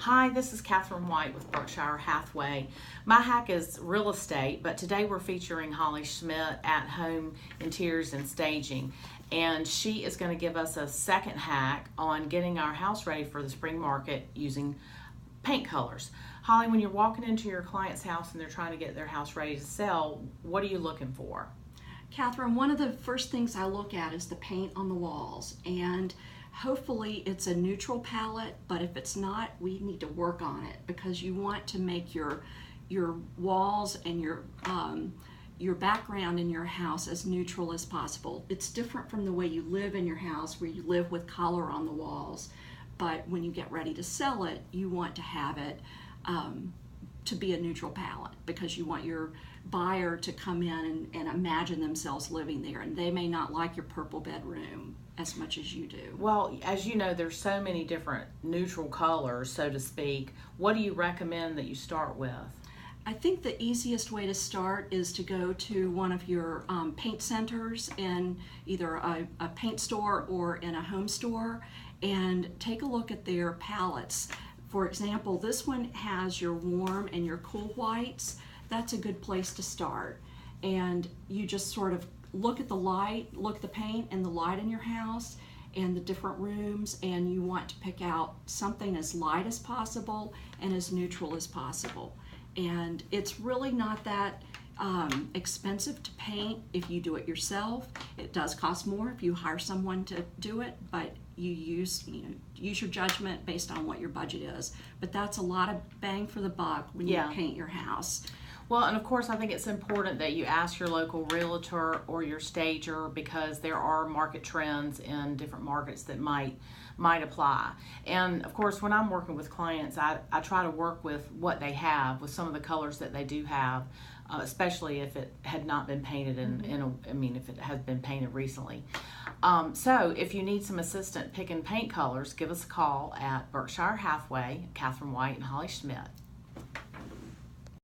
Hi, this is Catherine White with Berkshire Hathaway. My hack is real estate, but today we're featuring Holly Schmidt at Home Interiors and Staging. And she is going to give us a second hack on getting our house ready for the spring market using paint colors. Holly, when you're walking into your client's house and they're trying to get their house ready to sell, what are you looking for? Catherine, one of the first things I look at is the paint on the walls, and hopefully it's a neutral palette, but if it's not, we need to work on it because you want to make your walls and your background in your house as neutral as possible. It's different from the way you live in your house where you live with color on the walls, but when you get ready to sell it, you want to have it to be a neutral palette because you want your buyer to come in and imagine themselves living there, and they may not like your purple bedroom as much as you do. Well, as you know, there's so many different neutral colors, so to speak. What do you recommend that you start with? I think the easiest way to start is to go to one of your paint centers in either a paint store or in a home store and take a look at their palettes. For example, this one has your warm and your cool whites. That's a good place to start. And you just sort of look at the light, look at the paint and the light in your house and the different rooms, and you want to pick out something as light as possible and as neutral as possible. And it's really not that expensive to paint if you do it yourself. It does cost more if you hire someone to do it, but you use your judgment based on what your budget is. But that's a lot of bang for the buck when you paint your house. Well, and of course, I think it's important that you ask your local realtor or your stager because there are market trends in different markets that might apply. And of course, when I'm working with clients, I try to work with what they have, with some of the colors that they do have, especially if it had not been painted if it has been painted recently. So if you need some assistance picking paint colors, give us a call at Berkshire Hathaway, Catherine White, and Holly Schmidt.